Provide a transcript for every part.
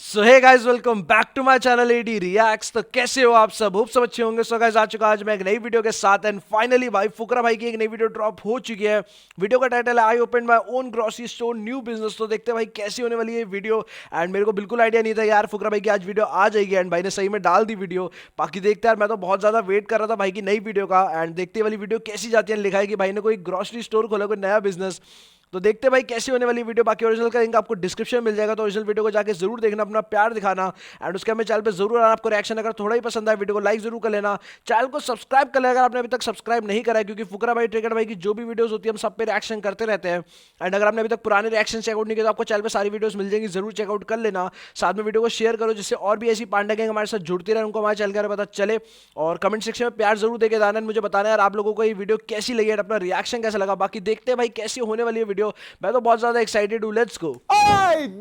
So hey guys, welcome back to my channel AD reacts. तो कैसे हो आप सब? होप सब अच्छे होंगे। सो गाइस, आ चुका आज मैं एक नई वीडियो के साथ एंड फाइनली भाई फुकरा भाई की एक नई वीडियो ड्रॉप हो चुकी है। वीडियो का टाइटल है I open my own grocery store new business. तो देखते हैं भाई कैसी होने वाली है वीडियो। एंड मेरे को बिल्कुल आइडिया नहीं था यार फुकरा भाई की आज वीडियो आ जाएगी एंड भाई ने सही में डाल दी वीडियो। बाकी देखते हैं यार, मैं तो बहुत ज्यादा वेट कर रहा था भाई की नई वीडियो का। एंड देखते वाली वीडियो कैसी जाती है। लिखा है कि भाई ने कोई ग्रोसरी स्टोर खोला, कोई नया बिजनेस। तो देखते हैं भाई कैसी होने वाली वीडियो। बाकी ओरिजिनल का लिंक आपको डिस्क्रिप्शन में मिल जाएगा, तो ओरिजिनल वीडियो को जाके जरूर देखना, अपना प्यार दिखाना। एंड उसके हमें चैनल पे जरूर आना। आपको रिएक्शन अगर थोड़ा ही पसंद आए वीडियो को लाइक जरूर कर लेना, चैनल को सब्सक्राइब कर लेना अगर आपने अभी तक सब्सक्राइब नहीं करा है, क्योंकि फुकरा भाई ट्रिगर भाई की जो भी वीडियोस होती है हम सब पे रिएक्शन करते रहते हैं। एंड अगर आपने अभी तक पुराने रिएक्शन चेकआउट नहीं किया तो आपको चैनल पे सारी वीडियोस मिल जाएंगी, जरूर चेकआउट कर लेना। साथ में वीडियो को शेयर करो जिससे और भी ऐसी पांडा गैंग हमारे साथ जुड़ती रहे, उनको हमारे चैनल के बारे में पता चले। और कमेंट सेक्शन में प्यार जरूर देके जाना, मुझे बताना यार आप लोगों को ये वीडियो कैसी लगी है, अपना रिएक्शन कैसा लगा। बाकी देखते हैं भाई कैसी होने वाली है वीडियो। मैं तो बहुत ज्यादा एक्साइटेड हूं। Let's go.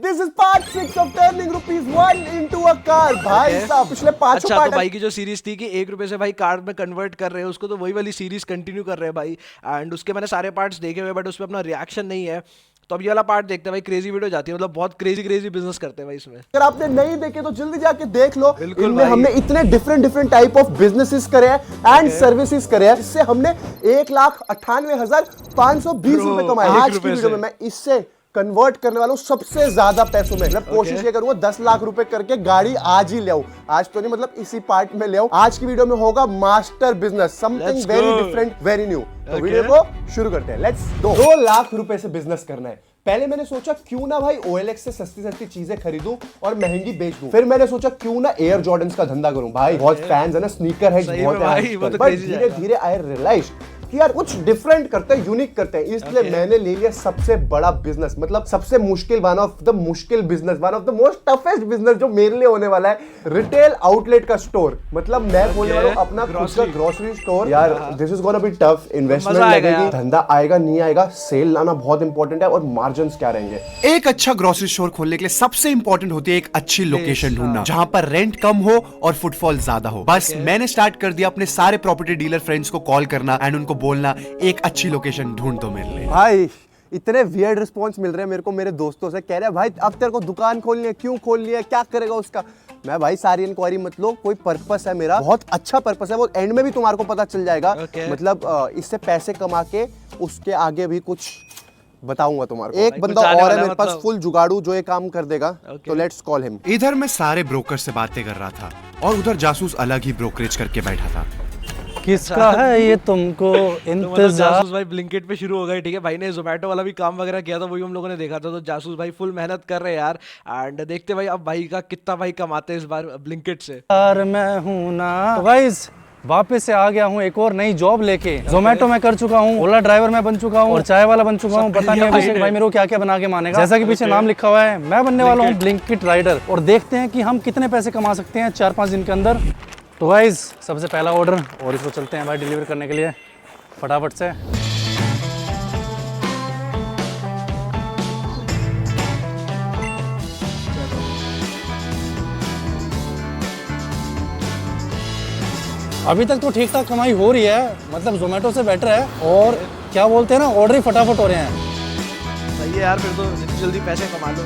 This is part 6 of turning ₹1 into a car. भाई साहब पिछले पांचों अच्छा, पार्ट तो भाई की जो सीरीज थी कि 1 रुपए से भाई कार में कन्वर्ट कर रहे हैं उसको, तो वही वाली सीरीज कंटिन्यू कर रहे हैं भाई। एंड उसके मैंने सारे पार्ट्स देखे हुए, बट उसमें अपना रिएक्शन नहीं है। तो अब ये वाला पार्ट देखते हैं भाई। क्रेजी वीडियो जाती है, मतलब बहुत क्रेजी बिजनेस करते हैं भाई इसमें। अगर आपने नहीं देखे तो जल्दी जाके देख लो। बिल्कुल इनमें भाई। हमने इतने डिफरेंट टाइप ऑफ बिजनेसेस करे हैं एंड सर्विसेज करे हैं, इससे हमने 1,98,520 Bro, रुपए कमाए। 1 आज की रुपए वीडियो से। में मैं इससे कन्वर्ट करने वाला हूँ सबसे ज्यादा पैसों में। मतलब कोशिश ये करूंगा 10 लाख रुपए करके गाड़ी आज ही ले आऊं। आज तो नहीं, मतलब इसी पार्ट में ले आऊं। आज की वीडियो में होगा master business, something Let's very go. Different, very new. तो Okay. वीडियो को शुरू करते हैं। Let's go. 2 लाख रुपए से बिजनेस करना है। पहले मैंने सोचा क्यों ना भाई OLX से सस्ती चीजें खरीदूं और महंगी बेच दूं। फिर मैंने सोचा क्यों ना एयर जॉर्डन्स का धंधा करूं। भाई बहुत फैंस है ना, स्नीकर है सही बहुत में भाई, वो तो crazy धीरे धीरे आई रियलाइज कि यार कुछ डिफरेंट करते हैं, यूनिक करते हैं। इसलिए मैंने ले लिया सबसे बड़ा बिजनेस, मतलब सबसे मुश्किल, वन ऑफ द मुश्किल business, one of the most toughest business जो मेरे लिए होने वाला है, रिटेल आउटलेट का स्टोर। मतलब मैं बोलने वाला हूं अपना खुद का ग्रोसरी स्टोर। यार this is gonna be tough, investment लगेगी, धंधा आएगा नहीं आएगा, सेल लाना बहुत इंपॉर्टेंट है, और मार्जिन्स क्या रहेंगे। एक अच्छा ग्रोसरी स्टोर खोलने के लिए सबसे इंपॉर्टेंट होती है एक अच्छी लोकेशन ढूंढना, जहां पर रेंट कम हो और फुटफॉल ज्यादा हो। बस मैंने स्टार्ट कर दिया अपने सारे प्रॉपर्टी डीलर फ्रेंड्स को कॉल करना एंड उनको बोलना एक अच्छी लोकेशन ढूंढ दो मेरे लिए। भाई इतने वियर्ड रिस्पॉन्स मिल रहे हैं मेरे को मेरे दोस्तों से, कह रहे हैं भाई अब तेरे को दुकान खोलनी है, क्यों खोलनी है, क्या करेगा उसका। मैं भाई सारी इंक्वायरी मत लो, कोई पर्पस है मेरा, बहुत अच्छा पर्पस है, वो एंड में भी तुम्हारे को पता चल जाएगा। मतलब इससे पैसे कमा के उसके आगे भी कुछ बताऊंगा तुम्हारे को। एक बंदा और है मेरे पास फुल जुगाड़ू जो ये काम कर देगा। तो लेट्स कॉल हिम। इधर मैं सारे ब्रोकर से बातें कर रहा था और उधर जासूस अलग ही ब्रोकरेज करके बैठा था। किसका है ये तुमको तो इंतजार। जासूस भाई ब्लिंकिट पे शुरू हो गए। ठीक है, भाई ने जोमेटो वाला भी काम वगैरह किया था, वही हम लोगों ने देखा था। तो जासूस भाई फुल मेहनत कर रहे हैं यार। एंड देखते भाई अब भाई का कितना भाई कमाते हैं इस बार ब्लिंकिट से। यार मैं हूं ना। तो गाइस वापस से आ गया हूँ एक और नई जॉब लेके। जोमेटो में कर चुका हूँ, ओला ड्राइवर में बन चुका हूँ और चाय वाला बन चुका हूँ। पता नहीं अभिषेक भाई मेरे को क्या क्या बना के मानेगा। जैसा कि पीछे नाम लिखा हुआ है, मैं बनने वाला हूँ ब्लिंकिट राइडर। और देखते हैं कि हम कितने पैसे कमा सकते हैं 4-5 दिन के अंदर। तो गाइस सबसे पहला ऑर्डर, और इसको चलते हैं भाई डिलीवर करने के लिए फटाफट से। अभी तक तो ठीक ठाक कमाई हो रही है, मतलब जोमेटो से बेटर है। और क्या बोलते हैं ना, ऑर्डर ही फटाफट हो रहे हैं। सही है यार, फिर तो जितनी जल्दी पैसे कमा लो।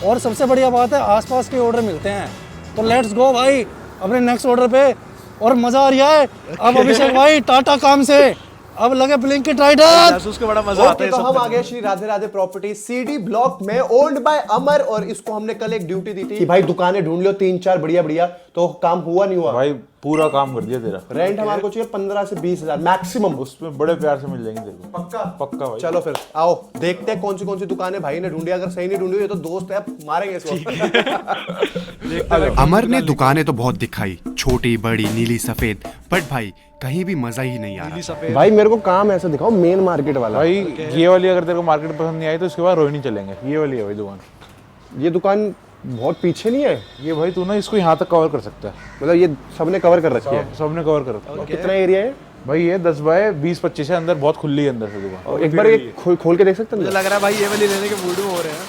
और सबसे बढ़िया बात है आसपास के ऑर्डर मिलते हैं। तो लेट्स गो भाई अपने नेक्स्ट ऑर्डर पे। और मजा आ रहा है अब अभिषेक भाई टाटा काम से अब लगे ब्लिंकिट राइडर। जासूस को बड़ा मजा आता है। तो हम आ गए Shri Radhe Radhe property CD block में, ओन्ड बाय अमर। और इसको हमने कल एक ड्यूटी दी थी कि भाई दुकानें ढूंढ लो 3-4 बढ़िया। तो काम हुआ नहीं हुआ भाई? पूरा काम कर दिया तेरा। रेंट हमारे को चाहिए 15 से 20 हजार मैक्सिमम। उसमें बड़े प्यार से मिल जाएंगे तेरे को। पक्का पक्का भाई। चलो फिर आओ देखते हैं कौन सी दुकानें भाई ने ढूंढी। अगर सही नहीं ढूंढी ये तो दोस्त है, मारेंगे इसको। अमर ने दुकानें तो बहुत दिखाई, छोटी बड़ी नीली सफेद, बट भाई कहीं भी मजा ही नहीं आ रहा। भाई मेरे को काम ऐसा दिखाओ मेन मार्केट वाला। भाई ये वाली अगर तेरे को मार्केट पसंद नहीं आई तो उसके बाद रोहिणी चलेंगे। ये वाली है भाई दुकान। ये दुकान बहुत पीछे नहीं है? ये भाई तू ना इसको यहाँ तक कवर कर सकता है। मतलब ये सबने कवर कर रखी है? सबने कवर कर रखा है। कितना एरिया है भाई? ये 10 बाय 20-25 है, अंदर बहुत खुली है अंदर से दुकान। और एक बार ये खोल के देख सकते हैं? मुझे लग रहा है भाई ये वाली लेने के मूड में हो रहे हैं।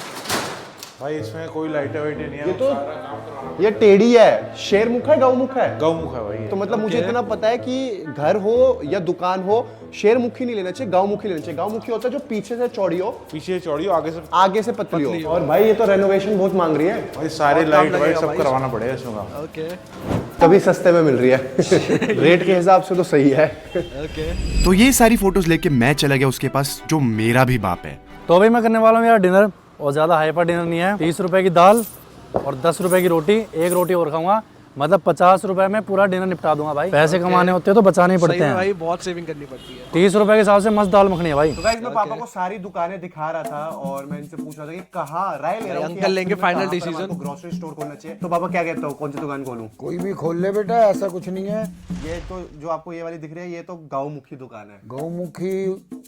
भाई इसमें कोई लाइटें वाइटें नहीं है, ये तो सारा काम करवाना। ये टेढ़ी है, शेरमुख है गौमुख है? गौमुख है भाई ये। तो मतलब मुझे इतना पता है कि घर हो या दुकान हो, शेरमुखी नहीं लेना चाहिए, गांवमुखी लेना चाहिए। गांवमुखी होता है जो पीछे से चौड़ी हो, पीछे चौड़ी हो, आगे से पतली हो। और भाई ये तो रेनोवेशन बहुत मांग रही है भाई, सारे लाइट वाइट सब करवाना पड़ेगा इसमें काम। ओके तभी सस्ते में मिल रही है। रेट के हिसाब से तो सही है। ओके तो ये सारी फोटोज लेके मैं चला गया उसके पास, जो मेरा भी बाप है। तो अभी मैं करने वाला हूँ यार डिनर, और ज़्यादा हाइपर डिनर नहीं है। 30 रुपए की दाल और 10 रुपए की रोटी, एक रोटी और खाऊंगा, मतलब 50 रुपए में पूरा डिनर निपटा दूंगा भाई। पैसे कमाने होते हैं तो बचाने ही पड़ते सही में हैं भाई, बहुत सेविंग करनी पड़ती है। 30 रुपए के हिसाब से मस्त दाल मखनी है भाई। तो गाइस मैं पापा को सारी दुकानें दिखा रहा था और मैं इनसे पूछ रहा था कि कहाँ राय ले रहा हूँ कि अंकल लेंगे actually में final कहाँ पर decision। हमारे को ग्रोसरी स्टोर खोलना चाहिए। तो पापा क्या कहते हो, कौन सी दुकान खोलूं? कोई भी खोल ले बेटा, ऐसा कुछ नहीं है। ये तो जो आपको ये वाली दिख रही है, ये तो गांवमुखी दुकान है। गौमुखी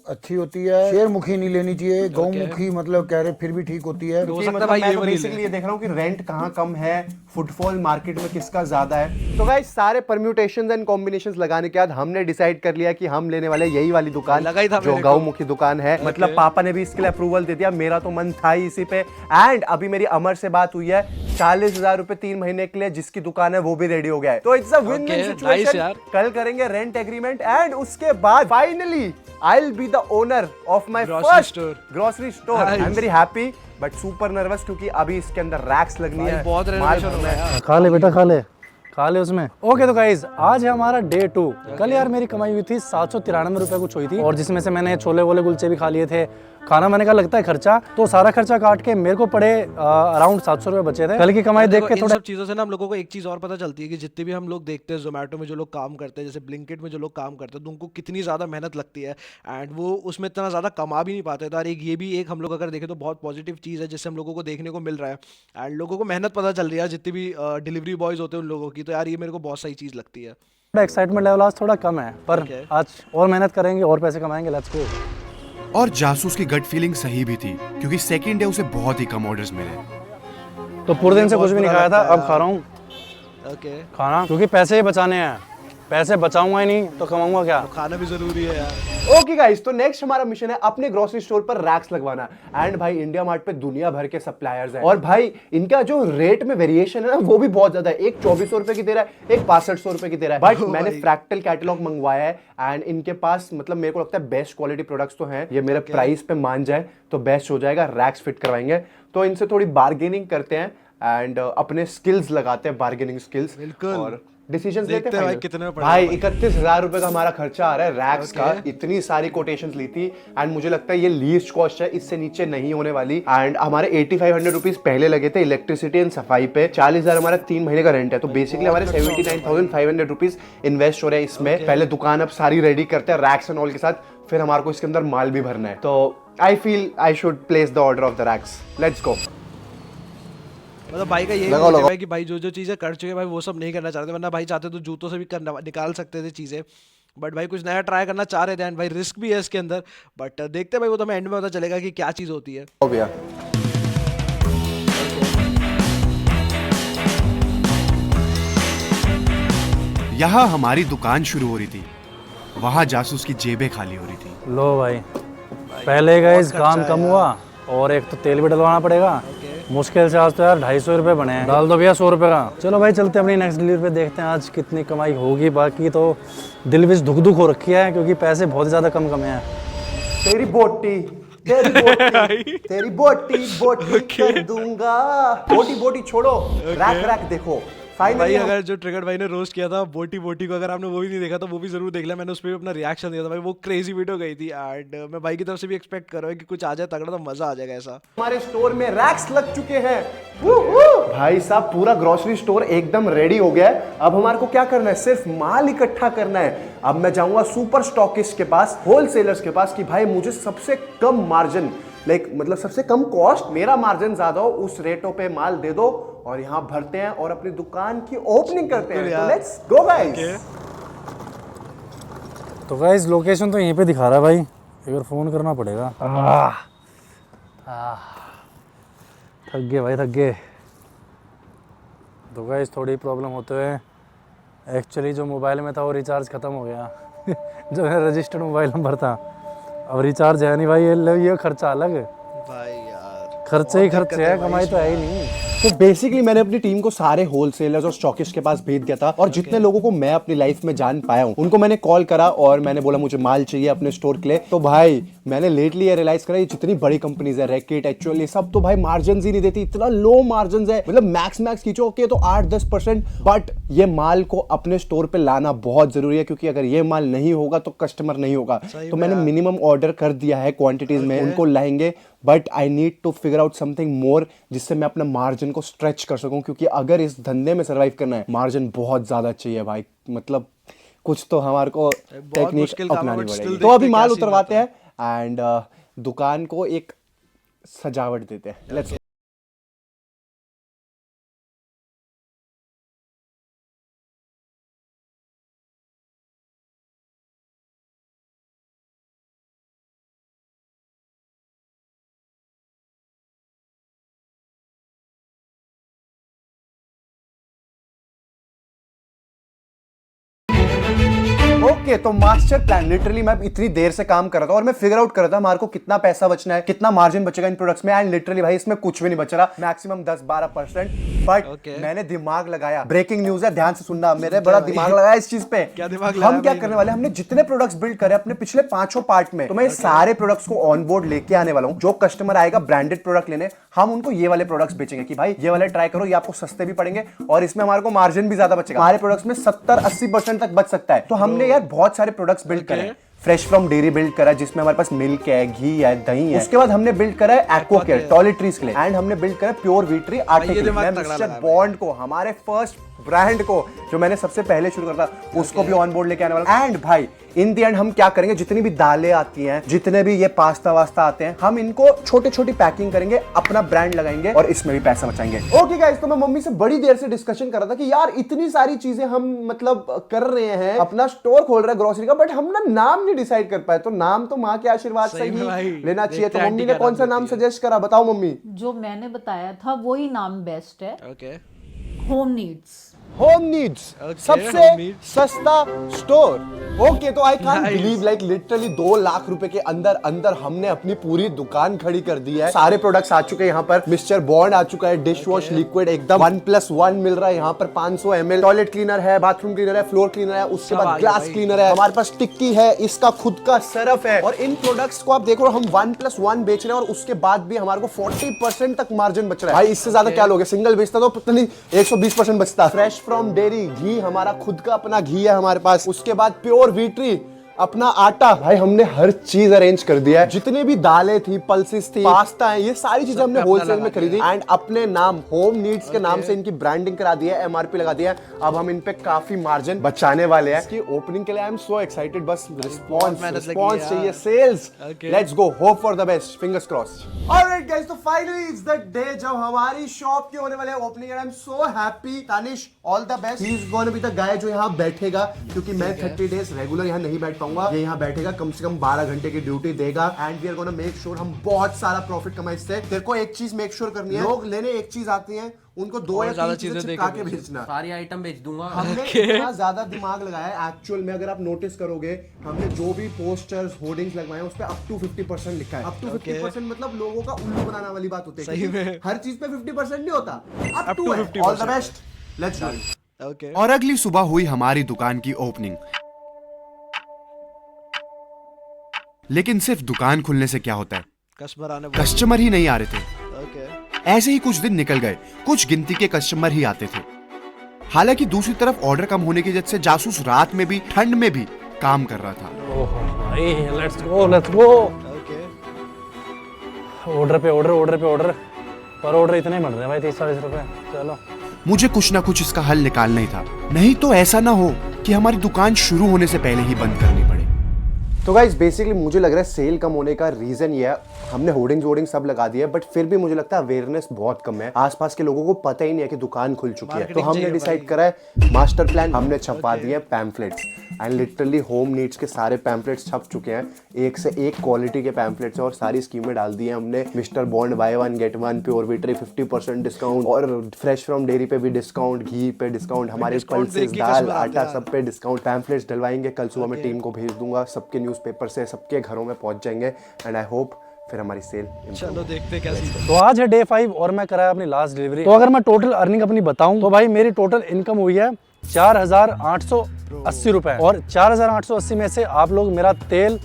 अच्छी होती है, शेरमुखी नहीं लेनी चाहिए। गौमुखी मतलब कह रहे फिर भी ठीक होती है। हो कि सकता है मतलब भाई मैं ये तो वाली बेसिकली ये देख रहा हूँ कि रेंट कहाँ कम है, फुटफॉल मार्केट में किसका ज्यादा है। तो गाइस सारे परम्यूटेशंस एंड कॉम्बिनेशंस लगाने के बाद हमने डिसाइड कर लिया कि हम लेने वाले यही वाली दुकान, लगा ही था जो मेरे को। गांवमुखी दुकान है। मतलब पापा ने भी इसके लिए अप्रूवल दे दिया, मेरा तो मन था ही इसी पे। एंड अभी मेरी अमर से बात हुई है, 40,000 रुपए 3 महीने के लिए जिसकी दुकान है वो भी रेडी हो गया है। तो it's a win win nice situation. यार। कल करेंगे रेंट एग्रीमेंट एंड उसके बाद finally I will be the owner of my Grocery first store. Grocery store. I am very happy but super nervous क्योंकि अभी इसके अंदर रैक्स लगनी है, बहुत माल रेनोवेशन भरना होना है। है यार। खा ले बेटा, खा ले उसमें। ओके तो गाइज आज है हमारा डे 2। कल यार मेरी कमाई हुई थी 793 रुपए कुछ हुई थी, और जिसमें से मैंने छोले वोले कुलचे भी खा लिए थे। खाना मैंने का लगता है खर्चा, तो सारा खर्चा काट के मेरे को पड़े अराउंड 700 रुपए बचे थे। कल की कमाई देख के इन थोड़ा सब चीजों से ना हम लोगों को एक चीज और पता चलती है कि जितने भी हम लोग देखते हैं जोमेटो में जो लोग काम करते हैं, जैसे ब्लिंकिट में जो लोग काम करते हैं, तो उनको कितनी ज्यादा मेहनत लगती है एंड वो उसमें इतना ज्यादा कमा भी नहीं पाते। तो यार एक ये भी एक हम लोग अगर देखें तो बहुत पॉजिटिव चीज है जिससे हम लोगों को देखने को मिल रहा है एंड लोगों को मेहनत पता चल रही है जितनी भी डिलीवरी बॉयज होते हैं उन लोगों की। तो यार ये मेरे को बहुत सही चीज लगती है। एक्साइटमेंट लेवल आज थोड़ा कम है, पर Okay. आज और मेहनत करेंगे और पैसे कमाएंगे। Let's go. और जासूस की गट फीलिंग सही भी थी, क्योंकि सेकंड डे उसे बहुत ही कम ऑर्डर्स मिले। तो पूरे दिन से कुछ भी नहीं खाया था, अब खा रहा हूँ ओके खाना, क्योंकि पैसे ही बचाने हैं। पैसे बचाऊंगा ही नहीं तो कमाऊंगा क्या। खाना भी जरूरी है यार। ओके गाइस, तो नेक्स्ट हमारा मिशन है अपने ग्रोसरी स्टोर पर रैक्स लगवाना। एंड भाई इंडिया मार्ट पे दुनिया भर के सप्लायर्स हैं और भाई इनका जो रेट में वेरिएशन है ना वो भी बहुत ज्यादा है। एक 2400 रुपए की दे रहा है, एक 6500 रुपए की दे रहा है। बट मैंने फ्रैक्टल कैटलॉग मंगवाया है एंड इनके पास मतलब मेरे को लगता है बेस्ट क्वालिटी प्रोडक्ट्स तो हैं। ये मेरे प्राइस पे मान जाए तो बेस्ट हो जाएगा। रैक्स फिट करवाएंगे तो इनसे थोड़ी बार्गेनिंग करते हैं एंड अपने स्किल्स लगाते हैं, बार्गेनिंग स्किल्स, बिल्कुल। और डिसीजंस देखते लेते हैं हैं भाई final। कितने में पड़ेगा भाई भाई। 31,000 रुपए का हमारा खर्चा आ रहा है रैक्स का। इतनी सारी कोटेशंस ली थी एंड मुझे लगता है ये लीस्ट कॉस्ट है, इससे नीचे नहीं होने वाली। एंड हमारे 8500 रुपीज पहले लगे थे इलेक्ट्रिसिटी एंड सफाई पे। 40,000 हमारा 3 महीने का रेंट है, तो बेसिकली हमारे 79,500 रुपीज इन्वेस्ट हो रहे हैं इसमें। पहले दुकान अब सारी रेडी करते हैं रैक्स एंड ऑल के साथ, फिर हमारे को इसके अंदर माल भी भरना है। तो I feel I should place the order of the racks. Let's go. मतलब भाई का यही मोटिव है कि भाई जो जो चीजें कर चुके हैं भाई वो सब नहीं करना चाहते, वरना भाई चाहते तो जूतों से भी करना निकाल सकते थे चीजें, बट भाई कुछ नया ट्राई करना चाह रहे थे एंड भाई रिस्क भी है इसके अंदर। बट देखते हैं भाई, वो तो हमें एंड में पता चलेगा कि क्या चीज होती है। हो गया। यहाँ हमारी दुकान शुरू हो रही थी, वहाँ जासूस की जेबें खाली हो रही थी। लो भाई, पहले गए इस काम कम हुआ और एक तो तेल भी डलवाना पड़ेगा। मुश्किल से आज तो यार 250 रुपए बने हैं। डाल दो भैया 100 रुपए का। चलो भाई चलते हैं अपनी नेक्स्ट डिलीवरी पे, देखते हैं आज कितनी कमाई होगी। बाकी तो दिल भी धुक धुक हो रखी है क्योंकि पैसे बहुत ज़्यादा कम कमे हैं। तेरी बोटी तेरी बोटी बोटी कर दूंगा। बोटी छोड़ो, रैक देखो। भाई फाइनली अगर जो ट्रिगर भाई ने रोस्ट किया था बोटी को, अगर आपने वो भी नहीं देखा तो वो भी जरूर देख लिया। मैंने उस पर भी अपना रिएक्शन दिया था भाई, वो क्रेजी वीडियो गई थी एंड मैं भाई की तरफ से भी एक्सपेक्ट कर रहा हूँ कि कुछ आ जाए तगड़ा, तो मजा आ जाएगा ऐसा। हमारे स्टोर में रैक्स लग चुके हैं। भाई साहब पूरा ग्रोसरी स्टोर एकदम रेडी हो गया है। अब हमारे को क्या करना है, सिर्फ माल इकट्ठा करना है। अब मैं जाऊंगा सुपर स्टॉकिस्ट के पास, होलसेलर्स के पास कि भाई मुझे सबसे कम मार्जिन, मतलब सबसे कम कॉस्ट, मेरा मार्जिन ज्यादा हो, उस रेटों पे माल दे दो और यहाँ भरते हैं और अपनी दुकान की ओपनिंग करते हैं। तो लेट्स गो गाइस। तो गाइस लोकेशन तो यहीं पे दिखा रहा है भाई, एक बार फ़ोन करना पड़ेगा। थक गए भाई, थक गए। तो गाइस थोड़ी प्रॉब्लम होते हुए एक्चुअली जो मोबाइल में था वो रिचार्ज ख़त्म हो गया जो है रजिस्टर्ड मोबाइल नंबर था। अब रिचार्ज है नहीं भाई, ये खर्चा अलग। भाई यार खर्चे ही खर्चे है, कमाई तो है ही नहीं। तो बेसिकली मैंने अपनी टीम को सारे होलसेलर्स और स्टॉकिस्ट के पास भेज दिया था और जितने लोगों को मैं अपनी लाइफ में जान पाया हूँ उनको मैंने कॉल करा और मैंने बोला मुझे माल चाहिए अपने स्टोर के लिए। तो भाई मैंने लेटली ये रियलाइज करा ये जितनी बड़ी कंपनीज है रैकेट एक्चुअली सब तो भाई मार्जिन ही नहीं देती, इतना लो मार्जिन है, मतलब मैक्स खींचो ओके तो 8-10%। बट ये माल को अपने स्टोर पे लाना बहुत जरूरी है क्योंकि अगर ये माल नहीं होगा तो कस्टमर नहीं होगा। तो मैंने मिनिमम ऑर्डर कर दिया है क्वांटिटीज में, उनको लाएंगे but I need to figure out something more जिससे मैं अपना मार्जिन को स्ट्रेच कर सकूं क्योंकि अगर इस धंधे में सर्वाइव करना है मार्जिन बहुत ज्यादा चाहिए भाई, मतलब कुछ तो हमारे को टेक्निक अपनानी पड़ेगी। तो अभी माल उतरवाते हैं एंड दुकान को एक सजावट देते हैं। लेट्स ओके तो मास्टर प्लान लिटरली मैं इतनी देर से काम कर रहा था और मैं फिगर आउट कर रहा था हमारे को कितना पैसा बचना है, कितना मार्जिन बचेगा इन प्रोडक्ट्स में एंड लिटरली भाई इसमें कुछ भी नहीं बच रहा, मैक्सिमम 10-12%। बट मैंने दिमाग लगाया, ब्रेकिंग न्यूज है ध्यान से सुनना, मेरे बड़ा दिमाग लगाया इस चीज पे। हम क्या करने वाले, हमने जितने प्रोडक्ट्स बिल्ड करे अपने पिछले 5 पार्ट में, तो मैं सारे प्रोडक्ट्स को ऑन बोर्ड लेके आने वाला हूँ। जो कस्टमर आएगा ब्रांडेड प्रोडक्ट लेने, हम उनको ये वाले प्रोडक्ट्स बेचेंगे कि भाई ये वाले ट्राई करो, ये आपको सस्ते भी पड़ेंगे और इसमें हमारे को मार्जिन भी ज्यादा बचेगा। हमारे प्रोडक्ट्स में 70-80% तक बच सकता है। तो हमने यार बहुत सारे प्रोडक्ट्स बिल्ड करे, फ्रेश फ्रॉम डेयरी बिल्ड करा जिसमें हमारे पास मिल्क है, घी है, दही है। उसके बाद हमने बिल्ड करा है एक्वा केयर टॉयलेटरीज के लिए एंड हमने बिल्ड करा प्योर वीटरी आर्टिकल। मैं मिस्टर बॉन्ड को, हमारे फर्स्ट ब्रांड को जो मैंने सबसे पहले शुरू करा था उसको भी ऑन बोर्ड लेके आने वाला। एंड भाई इन दी एंड हम क्या करेंगे, जितनी भी दालें आती हैं, जितने भी ये पास्ता वास्ता आते हैं, हम इनको छोटी छोटी पैकिंग करेंगे, अपना ब्रांड लगाएंगे और इसमें भी पैसा बचाएंगे। ओके गाइस, तो मैं मम्मी से बड़ी देर से डिस्कशन कर रहा था कि यार इतनी सारी चीजें हम मतलब कर रहे हैं, अपना स्टोर खोल रहे हैं ग्रोसरी का, बट हम ना नाम नहीं डिसाइड कर पाए। तो नाम तो माँ के आशीर्वाद से ही लेना चाहिए। तो मम्मी ने कौन सा नाम सजेस्ट करा, बताओ मम्मी। जो मैंने बताया था वही नाम बेस्ट है। Okay, home needs. Home needs, सबसे सस्ता स्टोर। ओके, तो I can't believe like literally 2 lakh रुपए के अंदर अंदर हमने अपनी पूरी दुकान खड़ी कर दी है। सारे प्रोडक्ट्स आ चुके हैं यहाँ पर, मिस्टर बॉन्ड आ चुका है, डिश वॉश लिक्विड एकदम 1+1 मिल रहा है यहाँ पर 500 ml, टॉयलेट क्लीनर है, बाथरूम क्लीनर है, फ्लोर क्लीनर है, उसके बाद ग्लास क्लीनर है, हमारे पास टिक्की है, इसका खुद का सरफ है। और इन प्रोडक्ट्स को आप देखो हम 1+1 बेच रहे हैं और उसके बाद भी हमारे को 40% तक मार्जिन बच रहा है। भाई इससे ज्यादा क्या लोगे, सिंगल बेचता तो पता नहीं 120% बचता। फ्रेश फ्रॉम डेयरी घी, हमारा खुद का अपना घी है हमारे पास। उसके बाद प्योर वीटरी, अपना आटा। भाई हमने हर चीज अरेंज कर दिया है, जितने भी दालें थी, पल्सेस थी, पास्ता है, ये सारी चीजें हमने होलसेल में खरीदी एंड अपने नाम होम नीड्स के नाम से इनकी ब्रांडिंग करा दी है, एमआरपी लगा दिया है। अब हम इन पे काफी मार्जिन बचाने वाले हैं। इसकी ओपनिंग के लिए आई एम सो एक्साइटेड, बस रिस्पांस चाहिए, sales. Let's go, hope for the best, fingers crossed. Alright guys, तो फाइनली इट्स द डे जब हमारी शॉप की होने वाले opening and I am so happy. Tanish, all the best. He is gonna be the guy जो यहाँ बैठेगा, क्योंकि मैं 30 डेज रेगुलर यहाँ नहीं बैठ पाऊंगा। ये यहाँ बैठेगा, कम से कम 12 घंटे की ड्यूटी देगा and we are gonna make sure हम बहुत सारा प्रॉफिट कमाए इससे। तेरे को एक चीज मेक श्योर करनी है, लोग लेने एक चीज आती है, उनको 2 या 3 चीजें चिपका के भेजना। सारी आइटम बेच दूंगा। हमने इतना ज्यादा दिमाग लगाया है एक्चुअल में। अगर आप नोटिस करोगे, हमने जो भी पोस्टर्स, होर्डिंग्स लगवाए हैं उस पे अप टू 50% लिखा है। अप टू 50% मतलब लोगों का उल्लू बनाने वाली बात होती है, हर चीज पे 50% नहीं होता, up to 50%। All the best, let's do. Okay, और अगली सुबह हुई हमारी दुकान की ओपनिंग। लेकिन सिर्फ दुकान खुलने से क्या होता है, कस्टमर ही नहीं आ रहे थे। ओके, ऐसे ही कुछ दिन निकल गए, कुछ गिनती के कस्टमर ही आते थे। हालांकि दूसरी तरफ ऑर्डर कम होने की वजह से जासूस रात में भी, ठंड में भी काम कर रहा था। भाई let's go let's go. Okay, order पे ऑर्डर, ऑर्डर पे ऑर्डर, पर ऑर्डर इतने बढ़ रहे हैं भाई, 30-40 रुपए। चलो, मुझे कुछ ना कुछ इसका हल निकालना ही था, नहीं तो ऐसा ना हो कि हमारी दुकान शुरू होने से पहले ही बंद करनी पड़े। तो गाइस बेसिकली मुझे लग रहा है सेल कम होने का रीजन ये है, हमने होर्डिंग सब लगा दिया है, बट फिर भी मुझे लगता है अवेयरनेस बहुत कम है। आसपास के लोगों को पता ही नहीं है कि दुकान खुल चुकी है। तो हमने डिसाइड करा है मास्टर प्लान, हमने छपवा दिए हैं pamphlets and literally home needs के सारे पैम्फलेट्स छप चुके हैं, एक से एक क्वालिटी के पैम्फलेट्स हैं और सारी स्कीमें डाल दी हैं हमने। Mister bond buy 1 get 1, pure वीटरी 50% डिस्काउंट और फ्रेश फ्रॉम डेयरी पे भी डिस्काउंट, घी पे डिस्काउंट, हमारे पल्सेस, दाल, आटा सब पे डिस्काउंट। पैम्फलेट्स डलवाएंगे, कल सुबह मैं टीम को भेज दूंगा, सबके न्यूज़पेपर से सबके घरों में पहुंच जाएंगे एंड आई होप फिर हमारी सेल चलो देखते कैसी। तो आज है डे 5 और मैं कराया अपनी लास्ट डिलीवरी। तो अगर मैं टोटल अर्निंग अपनी बताऊं तो भाई मेरी टोटल इनकम हुई है 4,880 रुपए, और 4,880 में से आप लोग मेरा तेल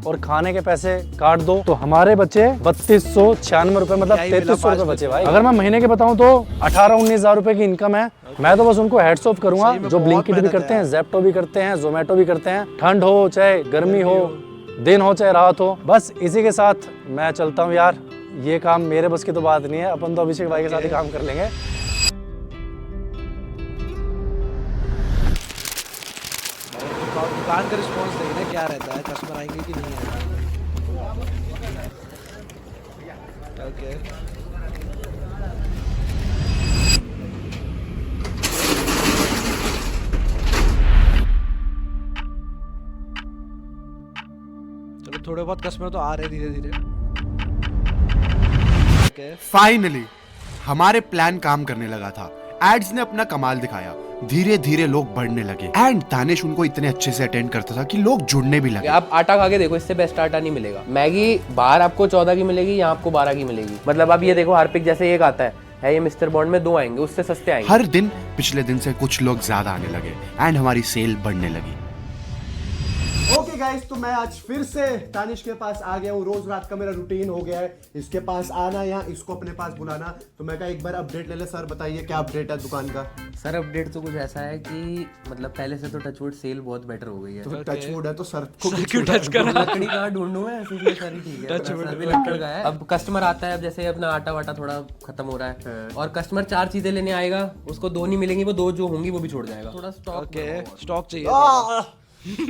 और खाने के पैसे काट दो तो हमारे बचे 3,296 रुपए, मतलब 3,300 रुपए बचे भाई। अगर मैं महीने के बताऊं तो 18-19 रुपए की इनकम है। मैं तो बस उनको हेड्स ऑफ करूंगा जो ब्लिंकिट भी करते हैं, जेप्टो भी करते हैं, जोमेटो भी करते हैं, ठंड हो चाहे गर्मी हो, दिन हो चाहे रात हो। बस इसी के साथ मैं चलता हूँ यार, ये काम मेरे बस की तो बात नहीं है, अपन तो अभिषेक भाई के साथ ही काम कर लेंगे। दुकान का रिस्पॉन्स देखना क्या रहता है, कस्टमर आएंगे कि नहीं आएंगे। ओके चलो, थोड़े बहुत कस्टमर तो आ रहे धीरे धीरे। ओके फाइनली हमारे प्लान काम करने लगा था। एड्स ने अपना कमाल दिखाया, धीरे धीरे लोग बढ़ने लगे एंड दानिश उनको इतने अच्छे से अटेंड करता था कि लोग जुड़ने भी लगे। आप आटा खा के देखो, इससे बेस्ट आटा नहीं मिलेगा। मैगी बाहर आपको 14 की मिलेगी, यहाँ आपको 12 की मिलेगी। मतलब आप ये देखो, हार्पिक जैसे एक आता है ये मिस्टर बॉन्ड में 2 आएंगे, उससे सस्ते आएंगे। हर दिन पिछले दिन से कुछ लोग ज्यादा आने लगे एंड हमारी सेल बढ़ने लगी। ओके गाइस, तो मैं आज फिर से तानिश के पास आ गया हूँ। रोज रात का मेरा रूटीन हो गया है, इसके पास आना या इसको अपने पास बुलाना। तो मैं कहा एक बार अपडेट ले ले। सर बताइए क्या अपडेट है दुकान का? सर अपडेट तो कुछ ऐसा है कि मतलब पहले से तो टचवुड सेल बहुत बेटर हो गई है। तो टचवुड है तो सर को क्यों टच कर रहा? लकड़ी कहाँ ढूंढूं मैं, इसलिए सारी ठीक है। सर भी लकड़ का है। अब कस्टमर आता है, अब जैसे अपना आटा वाटा थोड़ा खत्म हो रहा है और कस्टमर 4 चीजें लेने आएगा, उसको 2 नहीं मिलेंगी, वो 2 जो होंगी वो भी छोड़ जाएगा। थोड़ा स्टॉक ओके स्टॉक चाहिए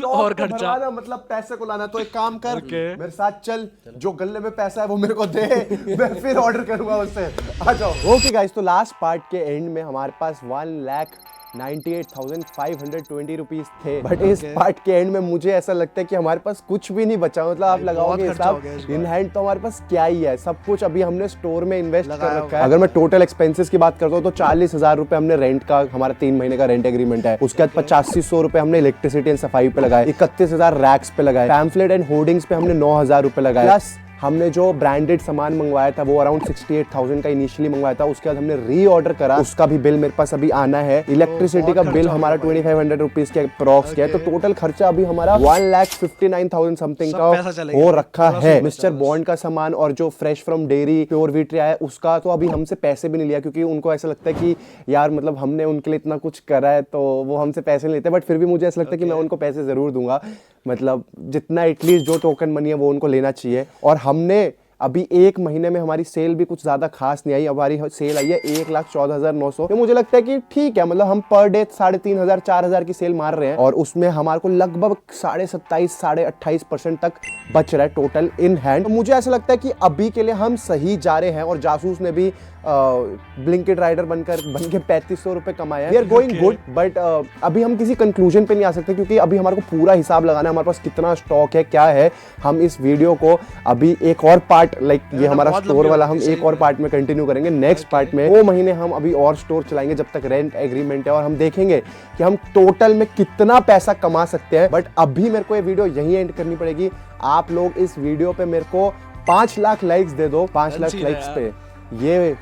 और खर्चा, मतलब पैसे को लाना। तो एक काम कर, मेरे साथ चल, जो गल्ले में पैसा है वो मेरे को दे, मैं फिर ऑर्डर करूंगा उससे। आ जाओ। ओके गाइस, तो लास्ट पार्ट के एंड में हमारे पास 1,98,520 रुपीज थे, बट इस पार्ट के एंड में मुझे ऐसा लगता है कि हमारे पास कुछ भी नहीं बचा। मतलब आप लगाओगे हिसाब, इन हैंड तो हमारे पास क्या ही है, सब कुछ अभी हमने स्टोर में इन्वेस्ट कर रखा है। अगर मैं टोटल एक्सपेंसेस की बात करता हूँ तो 40,000 रुपए हमने रेंट का, हमारा 3 महीने का रेंट एग्रीमेंट है। उसके बाद 8500 रुपए हमने इलेक्ट्रिसिटी एंड सफाई पे लगाए, 31,000 रैक्स पे लगाए, पैम्फलेट एंड होर्डिंग्स पे हमने 9,000 रुपए लगाए, प्लस हमने जो ब्रांडेड सामान मंगवाया था वो अराउंड 68,000 का इनिशियली मंगवाया था। उसके बाद हमने री ऑर्डर करा, उसका भी बिल मेरे पास अभी आना है। इलेक्ट्रिसिटी का बिल हमारा 2500 रुपीज के अप्रॉक्स के है। तो टोटल खर्चा अभी हमारा 1,59,000 समथिंग का हो रखा है। मिस्टर बॉन्ड का सामान और जो fresh from dairy pure wheat आया है उसका तो अभी हमसे पैसे भी नहीं लिया, क्योंकि उनको ऐसा लगता है कि यार मतलब हमने उनके लिए इतना कुछ करा है तो वो हमसे पैसे नहीं लेते। बट फिर भी मुझे ऐसा लगता है कि मैं उनको पैसे जरूर दूंगा, मतलब जितना एटलीस्ट जो टोकन मनी है वो उनको लेना चाहिए। और हमने अभी 1 महीने में हमारी सेल भी कुछ ज्यादा खास नहीं आई। हमारी सेल आई है 1,14,900। तो मुझे लगता है कि ठीक है, मतलब हम पर डे 3,500 4,000 की सेल मार रहे हैं और उसमें हमारे को लगभग 27.5 28% तक बच रहा है टोटल इन हैंड। तो मुझे ऐसा लगता है कि अभी के लिए हम सही जा रहे हैं। और जासूस ने भी ब्लिंकिट राइडर बन के 3,500 रुपए कमाए हैं। We are going good, but अभी हम किसी कंक्लूजन पे नहीं आ सकते, क्योंकि अभी हमारे को पूरा हिसाब लगाना है हमारे पास कितना स्टॉक है क्या है। हम इस वीडियो को अभी एक और पार्ट, लाइक ये हमारा स्टोर वाला, हम एक और पार्ट में कंटिन्यू करेंगे। नेक्स्ट पार्ट में 2 महीने हम अभी और स्टोर चलाएंगे जब तक रेंट एग्रीमेंट है, और हम देखेंगे कि हम टोटल में कितना पैसा कमा सकते हैं। बट अभी मेरे को ये वीडियो यहीं एंड करनी पड़ेगी। आप लोग इस वीडियो पे मेरे को 5 लाख लाइक्स दे दो, 5 लाख लाइक्स पे ये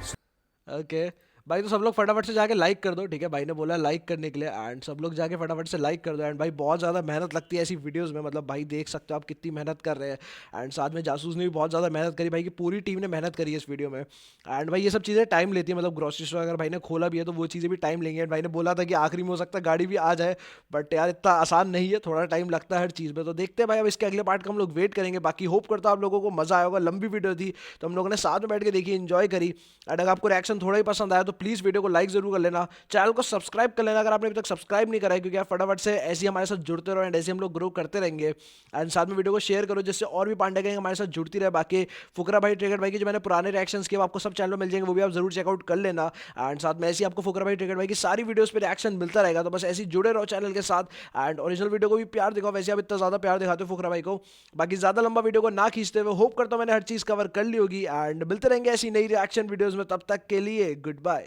ओके भाई, तो सब लोग फटाफट से जाके लाइक कर दो, ठीक है। भाई ने बोला लाइक करने के लिए, एंड सब लोग जाके फटाफट से लाइक कर दो। एंड भाई बहुत ज़्यादा मेहनत लगती है ऐसी वीडियोस में, मतलब भाई देख सकते हो आप कितनी मेहनत कर रहे हैं। एंड साथ में जासूस ने भी बहुत ज़्यादा मेहनत करी, भाई की पूरी टीम ने मेहनत करी है इस वीडियो में। एंड भाई ये सब चीज़ें टाइम लेती है, मतलब ग्रोसरी स्टोर अगर भाई ने खोला भी है तो वो चीज़ें भी टाइम लेंगे। एंड भाई ने बोला था कि आखिरी में हो सकता है गाड़ी भी आ जाए, बट यार इतना आसान नहीं है, थोड़ा टाइम लगता है हर चीज़ में। तो देखते हैं भाई, अब इसके अगले पार्ट का हम लोग वेट करेंगे। बाकी होप करता हूँ आप लोगों को मज़ा आया होगा। लंबी वीडियो थी तो हम लोगों ने साथ में बैठ के देखी, एंजॉय करी। एंड अगर आपको रिएक्शन थोड़ा ही पसंद आया तो प्लीज़ वीडियो को लाइक जरूर कर लेना, चैनल को सब्सक्राइब कर लेना अगर आपने अभी तक सब्सक्राइब नहीं करा है, क्योंकि आप फटाफट से ऐसे हमारे साथ जुड़ते रहो एंड ऐसे हम लोग ग्रो करते रहेंगे। एंड साथ में वीडियो को शेयर करो जिससे और भी पांडे गैंग हमारे साथ जुड़ती रहे। बाकी फुकरा भाई, ट्रिगर्ड भाई की जो मैंने पुराने रिएक्शंस किए वो आपको सब चैनल में मिल जाएंगे, वो भी आप जरूर चेकआउट कर लेना। एंड साथ में ऐसे ही आपको फुकरा भाई, ट्रिगर्ड भाई की सारी वीडियोस पे रिएक्शन मिलता रहेगा, तो बस ऐसे ही जुड़े रहो चैनल के साथ। एंड ओरिजिनल वीडियो को भी प्यार दिखाओ, वैसे आप इतना ज़्यादा प्यार दिखाते हो फुकरा भाई को। बाकी ज़्यादा लंबा वीडियो को ना खींचते हुए होप करता हूँ मैंने हर चीज़ कवर कर ली होगी। एंड मिलते रहेंगे ऐसी नई रिएक्शन वीडियोज़ में, तब तक के लिए गुड बाय।